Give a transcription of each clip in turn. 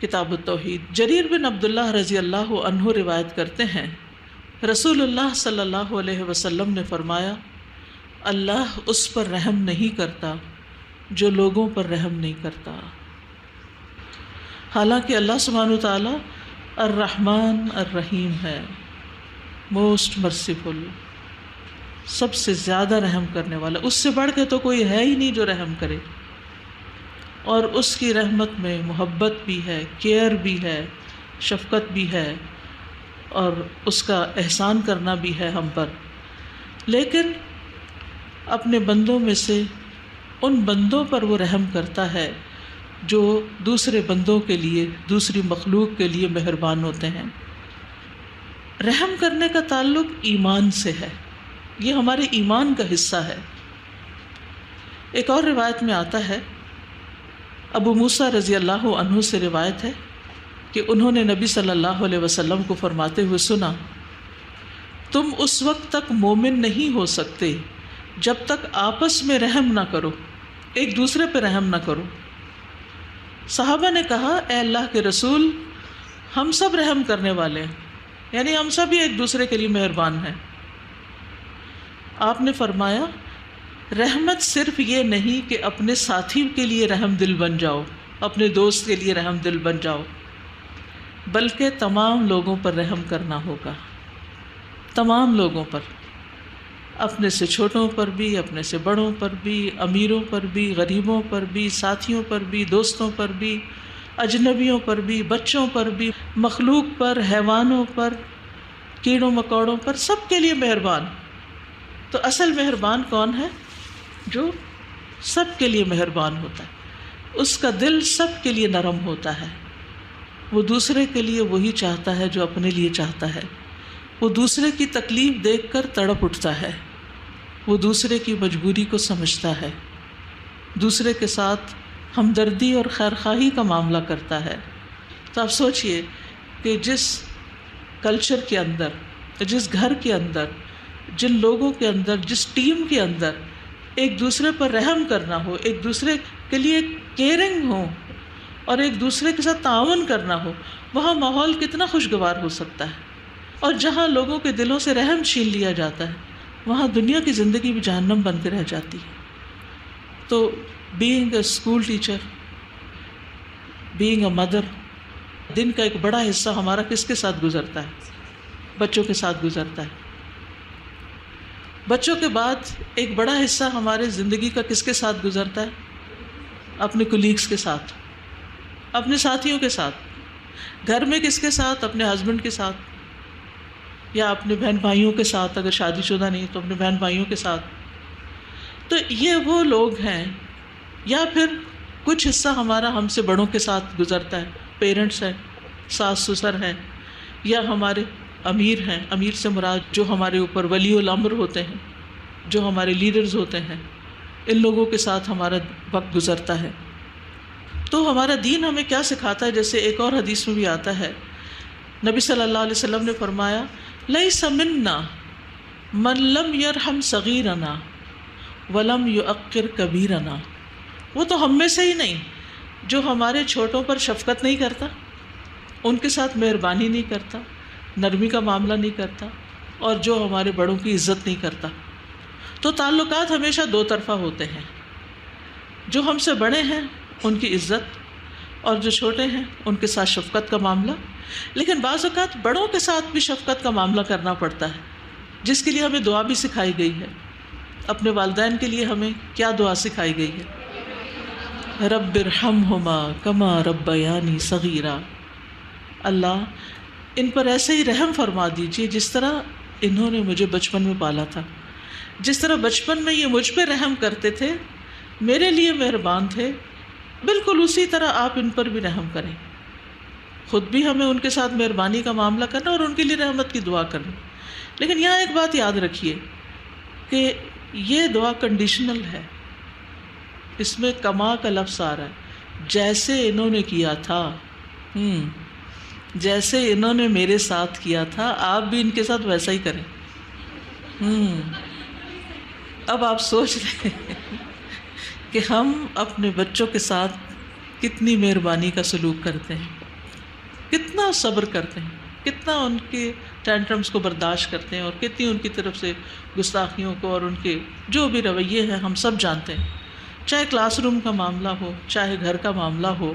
کتاب التوحید۔ جریر بن عبداللہ رضی اللہ عنہ روایت کرتے ہیں، رسول اللہ صلی اللہ علیہ وسلم نے فرمایا، اللہ اس پر رحم نہیں کرتا جو لوگوں پر رحم نہیں کرتا۔ حالانکہ اللہ سبحانہ وتعالی الرحمن الرحیم ہے، موسٹ مرسیفل، سب سے زیادہ رحم کرنے والا، اس سے بڑھ کے تو کوئی ہے ہی نہیں جو رحم کرے، اور اس کی رحمت میں محبت بھی ہے، کیئر بھی ہے، شفقت بھی ہے، اور اس کا احسان کرنا بھی ہے ہم پر۔ لیکن اپنے بندوں میں سے ان بندوں پر وہ رحم کرتا ہے جو دوسرے بندوں کے لیے، دوسری مخلوق کے لیے مہربان ہوتے ہیں۔ رحم کرنے کا تعلق ایمان سے ہے، یہ ہمارے ایمان کا حصہ ہے۔ ایک اور روایت میں آتا ہے، ابو موسیٰ رضی اللہ عنہ سے روایت ہے کہ انہوں نے نبی صلی اللہ علیہ وسلم کو فرماتے ہوئے سنا، تم اس وقت تک مومن نہیں ہو سکتے جب تک آپس میں رحم نہ کرو، ایک دوسرے پہ رحم نہ کرو۔ صحابہ نے کہا، اے اللہ کے رسول، ہم سب رحم کرنے والے ہیں، یعنی ہم سب ہی ایک دوسرے کے لیے مہربان ہیں۔ آپ نے فرمایا، رحمت صرف یہ نہیں کہ اپنے ساتھی کے لیے رحم دل بن جاؤ، اپنے دوست کے لیے رحم دل بن جاؤ، بلکہ تمام لوگوں پر رحم کرنا ہوگا، تمام لوگوں پر، اپنے سے چھوٹوں پر بھی، اپنے سے بڑوں پر بھی، امیروں پر بھی، غریبوں پر بھی، ساتھیوں پر بھی، دوستوں پر بھی، اجنبیوں پر بھی، بچوں پر بھی، مخلوق پر، حیوانوں پر، کیڑوں مکوڑوں پر، سب کے لیے مہربان۔ تو اصل مہربان کون ہے؟ جو سب کے لیے مہربان ہوتا ہے، اس کا دل سب کے لیے نرم ہوتا ہے، وہ دوسرے کے لیے وہی چاہتا ہے جو اپنے لیے چاہتا ہے، وہ دوسرے کی تکلیف دیکھ کر تڑپ اٹھتا ہے، وہ دوسرے کی مجبوری کو سمجھتا ہے، دوسرے کے ساتھ ہمدردی اور خیرخواہی کا معاملہ کرتا ہے۔ تو آپ سوچئے کہ جس کلچر کے اندر، جس گھر کے اندر، جن لوگوں کے اندر، جس ٹیم کے اندر ایک دوسرے پر رحم کرنا ہو، ایک دوسرے کے لیے کیئرنگ ہو اور ایک دوسرے کے ساتھ تعاون کرنا ہو، وہاں ماحول کتنا خوشگوار ہو سکتا ہے۔ اور جہاں لوگوں کے دلوں سے رحم چھین لیا جاتا ہے، وہاں دنیا کی زندگی بھی جہنم بن کے رہ جاتی ہے۔ تو being a school teacher, being a mother, دن کا ایک بڑا حصہ ہمارا کس کے ساتھ گزرتا ہے؟ بچوں کے ساتھ گزرتا ہے۔ بچوں کے بعد ایک بڑا حصہ ہمارے زندگی کا کس کے ساتھ گزرتا ہے؟ اپنے کولیگز کے ساتھ، اپنے ساتھیوں کے ساتھ۔ گھر میں کس کے ساتھ؟ اپنے ہسبینڈ کے ساتھ، یا اپنے بہن بھائیوں کے ساتھ، اگر شادی شدہ نہیں تو اپنے بہن بھائیوں کے ساتھ۔ تو یہ وہ لوگ ہیں، یا پھر کچھ حصہ ہمارا ہم سے بڑوں کے ساتھ گزرتا ہے، پیرنٹس ہیں، ساس سسر ہیں، یا ہمارے امیر ہیں۔ امیر سے مراد جو ہمارے اوپر ولی الامر ہوتے ہیں، جو ہمارے لیڈرز ہوتے ہیں، ان لوگوں کے ساتھ ہمارا وقت گزرتا ہے۔ تو ہمارا دین ہمیں کیا سکھاتا ہے؟ جیسے ایک اور حدیث میں بھی آتا ہے، نبی صلی اللہ علیہ وسلم نے فرمایا، لیس منا من لم یرحم صغیرنا ولم یعقر کبیرنا۔ وہ تو ہم میں سے ہی نہیں جو ہمارے چھوٹوں پر شفقت نہیں کرتا، ان کے ساتھ مہربانی نہیں کرتا، نرمی کا معاملہ نہیں کرتا، اور جو ہمارے بڑوں کی عزت نہیں کرتا۔ تو تعلقات ہمیشہ دو طرفہ ہوتے ہیں، جو ہم سے بڑے ہیں ان کی عزت، اور جو چھوٹے ہیں ان کے ساتھ شفقت کا معاملہ۔ لیکن بعض اوقات بڑوں کے ساتھ بھی شفقت کا معاملہ کرنا پڑتا ہے، جس کے لیے ہمیں دعا بھی سکھائی گئی ہے۔ اپنے والدین کے لیے ہمیں کیا دعا سکھائی گئی ہے؟ رب ارحمہما کما ربیانی صغیرا، اللہ ان پر ایسے ہی رحم فرما دیجیے جس طرح انہوں نے مجھے بچپن میں پالا تھا، جس طرح بچپن میں یہ مجھ پہ رحم کرتے تھے، میرے لیے مہربان تھے، بالکل اسی طرح آپ ان پر بھی رحم کریں۔ خود بھی ہمیں ان کے ساتھ مہربانی کا معاملہ کرنا اور ان کے لیے رحمت کی دعا کرنا۔ لیکن یہاں ایک بات یاد رکھیے کہ یہ دعا کنڈیشنل ہے، اس میں کما کا لفظ آ رہا ہے، جیسے انہوں نے کیا تھا، جیسے انہوں نے میرے ساتھ کیا تھا آپ بھی ان کے ساتھ ویسا ہی کریں۔ اب آپ سوچ رہے ہیں کہ ہم اپنے بچوں کے ساتھ کتنی مہربانی کا سلوک کرتے ہیں۔ کتنا صبر کرتے ہیں، کتنا ان کے ٹینٹرمس کو برداشت کرتے ہیں، اور کتنی ان کی طرف سے گستاخیوں کو اور ان کے جو بھی رویے ہیں ہم سب جانتے ہیں. چاہے کلاس روم کا معاملہ ہو، چاہے گھر کا معاملہ ہو،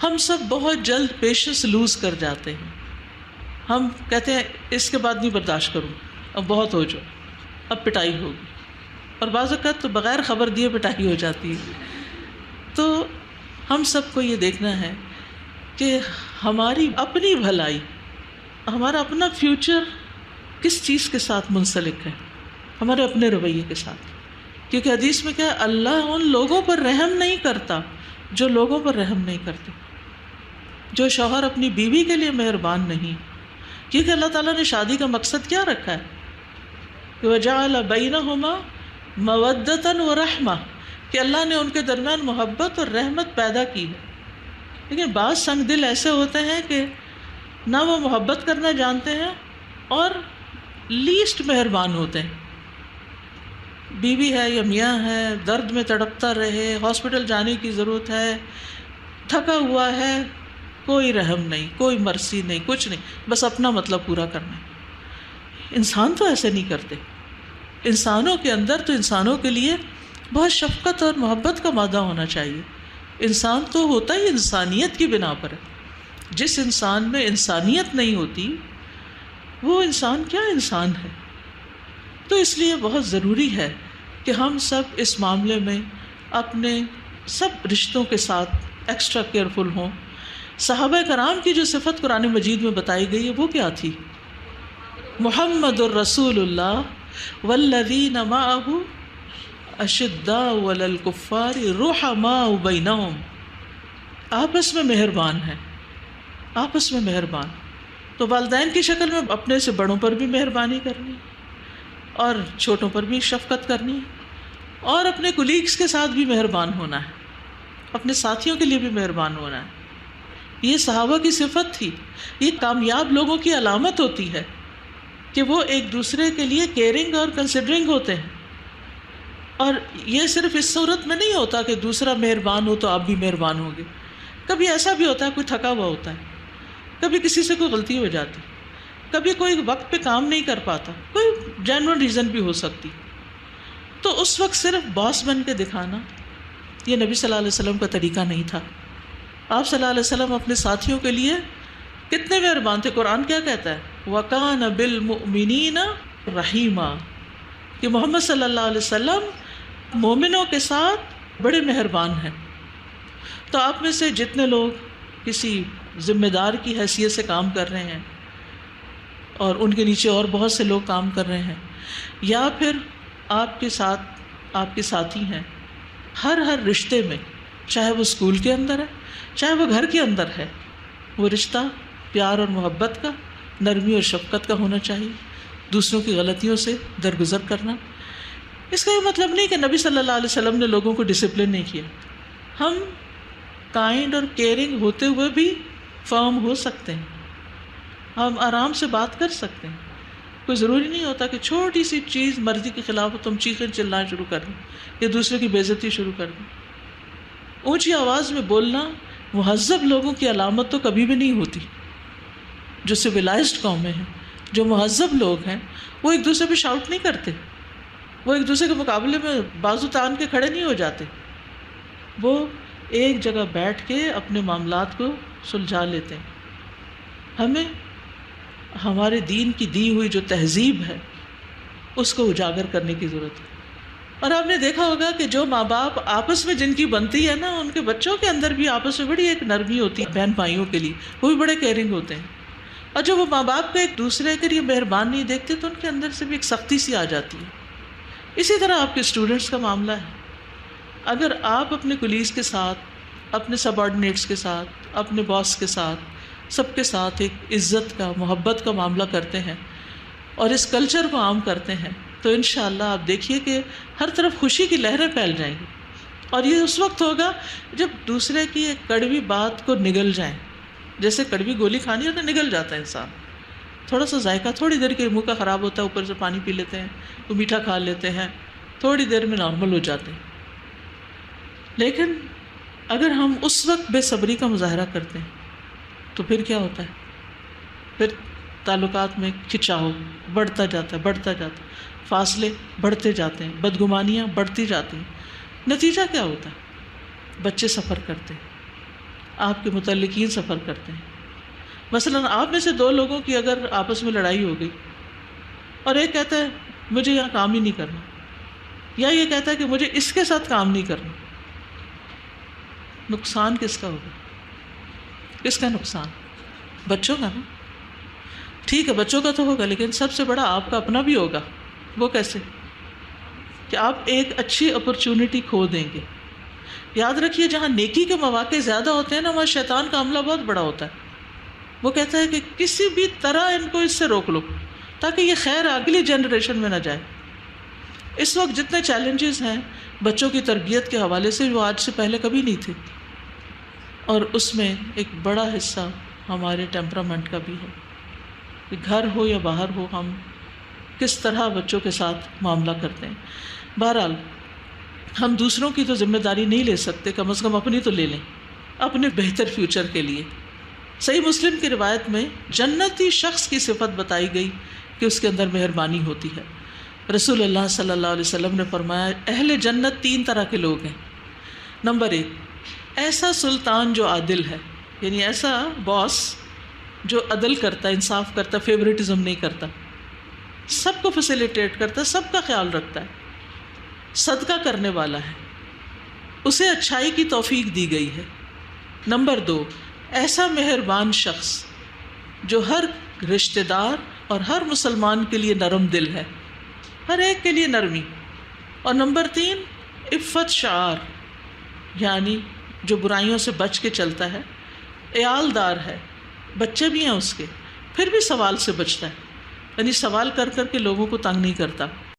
ہم سب بہت جلد پیشنس لوز کر جاتے ہیں. ہم کہتے ہیں اس کے بعد نہیں برداشت کروں، اب بہت ہو جائے، اب پٹائی ہوگی، اور بعض اوقات تو بغیر خبر دیے پٹائی ہو جاتی ہے. تو ہم سب کو یہ دیکھنا ہے کہ ہماری اپنی بھلائی، ہمارا اپنا فیوچر کس چیز کے ساتھ منسلک ہے، ہمارے اپنے رویے کے ساتھ. کیونکہ حدیث میں کیا ہے، اللہ ان لوگوں پر رحم نہیں کرتا جو لوگوں پر رحم نہیں کرتے، جو شوہر اپنی بیوی کے لیے مہربان نہیں. کیونکہ اللہ تعالیٰ نے شادی کا مقصد کیا رکھا ہے کہ وَجَعَلَ بَيْنَهُمَا مَوَدَّةً وَرَحْمَةً، کہ اللہ نے ان کے درمیان محبت اور رحمت پیدا کی ہے. لیکن بعض سنگ دل ایسے ہوتے ہیں کہ نہ وہ محبت کرنا جانتے ہیں اور لیسٹ مہربان ہوتے ہیں. بیوی ہے یا میاں ہے، درد میں تڑپتا رہے، ہاسپٹل جانے کی ضرورت ہے، تھکا ہوا ہے، کوئی رحم نہیں، کوئی مرسی نہیں، کچھ نہیں، بس اپنا مطلب پورا کرنا ہے. انسان تو ایسے نہیں کرتے. انسانوں کے اندر تو انسانوں کے لیے بہت شفقت اور محبت کا مادہ ہونا چاہیے. انسان تو ہوتا ہی انسانیت کی بنا پر ہے. جس انسان میں انسانیت نہیں ہوتی وہ انسان کیا انسان ہے. تو اس لیے بہت ضروری ہے کہ ہم سب اس معاملے میں اپنے سب رشتوں کے ساتھ ایکسٹرا کیئرفل ہوں. صحابہ کرام کی جو صفت قرآن مجید میں بتائی گئی ہے وہ کیا تھی؟ محمد الرسول اللہ والذین معہ اشداء علی الکفار رحماء بینہم. آپس میں مہربان ہیں، آپس میں مہربان. تو والدین کی شکل میں اپنے سے بڑوں پر بھی مہربانی کرنی اور چھوٹوں پر بھی شفقت کرنی، اور اپنے کولیگز کے ساتھ بھی مہربان ہونا ہے، اپنے ساتھیوں کے لیے بھی مہربان ہونا ہے. یہ صحابہ کی صفت تھی. یہ کامیاب لوگوں کی علامت ہوتی ہے کہ وہ ایک دوسرے کے لیے کیئرنگ اور کنسیڈرنگ ہوتے ہیں. اور یہ صرف اس صورت میں نہیں ہوتا کہ دوسرا مہربان ہو تو آپ بھی مہربان ہوں گے. کبھی ایسا بھی ہوتا ہے کوئی تھکا ہوا ہوتا ہے، کبھی کسی سے کوئی غلطی ہو جاتی، کبھی کوئی وقت پہ کام نہیں کر پاتا، کوئی جینوئن ریزن بھی ہو سکتی. تو اس وقت صرف باس بن کے دکھانا یہ نبی صلی اللہ علیہ وسلم کا طریقہ نہیں تھا. آپ صلی اللہ علیہ وسلم اپنے ساتھیوں کے لیے کتنے مہربان تھے. قرآن کیا کہتا ہے؟ وَكَانَ بِالْمُؤْمِنِينَ رَحِيمًا، کہ محمد صلی اللہ علیہ وسلم مومنوں کے ساتھ بڑے مہربان ہیں. تو آپ میں سے جتنے لوگ کسی ذمہ دار کی حیثیت سے کام کر رہے ہیں اور ان کے نیچے اور بہت سے لوگ کام کر رہے ہیں، یا پھر آپ کے ساتھ آپ کے ساتھی ہیں، ہر رشتے میں، چاہے وہ اسکول کے اندر ہے چاہے وہ گھر کے اندر ہے، وہ رشتہ پیار اور محبت کا، نرمی اور شفقت کا ہونا چاہیے. دوسروں کی غلطیوں سے درگزر کرنا. اس کا یہ مطلب نہیں کہ نبی صلی اللہ علیہ وسلم نے لوگوں کو ڈسپلن نہیں کیا. ہم کائنڈ اور کیئرنگ ہوتے ہوئے بھی فرم ہو سکتے ہیں، ہم آرام سے بات کر سکتے ہیں. کوئی ضروری نہیں ہوتا کہ چھوٹی سی چیز مرضی کے خلاف ہو تم چیخیں چلانا شروع کر دیں یا دوسرے کی بے عزتی شروع کر دیں. اونچی آواز میں بولنا مہذب لوگوں کی علامت تو کبھی بھی نہیں ہوتی. جو سویلائزڈ قومیں ہیں، جو مہذب لوگ ہیں، وہ ایک دوسرے پہ شاؤٹ نہیں کرتے، وہ ایک دوسرے کے مقابلے میں بازو تان کے کھڑے نہیں ہو جاتے. وہ ایک جگہ بیٹھ کے اپنے معاملات کو سلجھا لیتے ہیں. ہمیں ہمارے دین کی دی ہوئی جو تہذیب ہے اس کو اجاگر کرنے کی ضرورت ہے. اور آپ نے دیکھا ہوگا کہ جو ماں باپ آپس میں جن کی بنتی ہے نا، ان کے بچوں کے اندر بھی آپس میں بڑی ایک نرمی ہوتی ہے. بہن بھائیوں کے لیے وہ بھی بڑے کیئرنگ ہوتے ہیں. اور جب وہ ماں باپ کو ایک دوسرے کے لیے مہربان نہیں دیکھتے تو ان کے اندر سے بھی ایک سختی سی آ جاتی ہے. اسی طرح آپ کے اسٹوڈنٹس کا معاملہ ہے. اگر آپ اپنے کولیگز کے ساتھ، اپنے سب آرڈینیٹس کے ساتھ، اپنے باس کے ساتھ، سب کے ساتھ ایک عزت کا، محبت کا معاملہ کرتے ہیں اور اس کلچر کو عام کرتے ہیں، تو انشاءاللہ آپ دیکھیے کہ ہر طرف خوشی کی لہریں پھیل جائیں گی. اور یہ اس وقت ہوگا جب دوسرے کی ایک کڑوی بات کو نگل جائیں. جیسے کڑوی گولی کھانی ہو تو نگل جاتا ہے انسان. تھوڑا سا ذائقہ تھوڑی دیر کے منہ کا خراب ہوتا ہے، اوپر سے پانی پی لیتے ہیں، تو میٹھا کھا لیتے ہیں، تھوڑی دیر میں نارمل ہو جاتے ہیں. لیکن اگر ہم اس وقت بے صبری کا مظاہرہ کرتے ہیں تو پھر کیا ہوتا ہے؟ پھر تعلقات میں کھنچاؤ بڑھتا جاتا ہے، فاصلے بڑھتے جاتے ہیں، بدگمانیاں بڑھتی جاتی ہیں۔ نتیجہ کیا ہوتا ہے؟ بچے سفر کرتے ہیں، آپ کے متعلقین سفر کرتے ہیں۔ مثلاً آپ میں سے دو لوگوں کی اگر آپس میں لڑائی ہو گئی اور ایک کہتا ہے مجھے یہاں کام ہی نہیں کرنا، یا یہ کہتا ہے کہ مجھے اس کے ساتھ کام نہیں کرنا، نقصان کس کا ہوگا؟ کس کا نقصان؟ بچوں کا نا۔ ٹھیک ہے بچوں کا تو ہوگا، لیکن سب سے بڑا آپ کا اپنا بھی ہوگا۔ وہ کیسے؟ کہ آپ ایک اچھی اپرچونٹی کھو دیں گے۔ یاد رکھیے جہاں نیکی کے مواقع زیادہ ہوتے ہیں نا، وہاں شیطان کا عملہ بہت بڑا ہوتا ہے۔ وہ کہتا ہے کہ کسی بھی طرح ان کو اس سے روک لو تاکہ یہ خیر اگلی جنریشن میں نہ جائے۔ اس وقت جتنے چیلنجز ہیں بچوں کی تربیت کے حوالے سے، وہ آج سے پہلے کبھی نہیں تھے، اور اس میں ایک بڑا حصہ ہمارے ٹیمپرامنٹ کا بھی ہے کہ گھر ہو یا باہر ہو، ہم کس طرح بچوں کے ساتھ معاملہ کرتے ہیں۔ بہرحال ہم دوسروں کی تو ذمہ داری نہیں لے سکتے، کم از کم اپنی تو لے لیں، اپنے بہتر فیوچر کے لیے۔ صحیح مسلم کی روایت میں جنتی شخص کی صفت بتائی گئی کہ اس کے اندر مہربانی ہوتی ہے۔ رسول اللہ صلی اللہ علیہ وسلم نے فرمایا اہل جنت 3 طرح کے لوگ ہیں۔ نمبر 1، ایسا سلطان جو عادل ہے، یعنی ایسا باس جو عدل کرتا ہے، انصاف کرتا ہے، فیورٹزم نہیں کرتا، سب کو فیسیلیٹیٹ کرتا ہے، سب کا خیال رکھتا ہے، صدقہ کرنے والا ہے، اسے اچھائی کی توفیق دی گئی ہے۔ نمبر 2، ایسا مہربان شخص جو ہر رشتہ دار اور ہر مسلمان کے لیے نرم دل ہے، ہر ایک کے لیے نرمی۔ اور نمبر 3، عفت شعار، یعنی جو برائیوں سے بچ کے چلتا ہے، عیال دار ہے، بچے بھی ہیں اس کے، پھر بھی سوال سے بچتا ہے، یعنی سوال کر کر کے لوگوں کو تنگ نہیں کرتا۔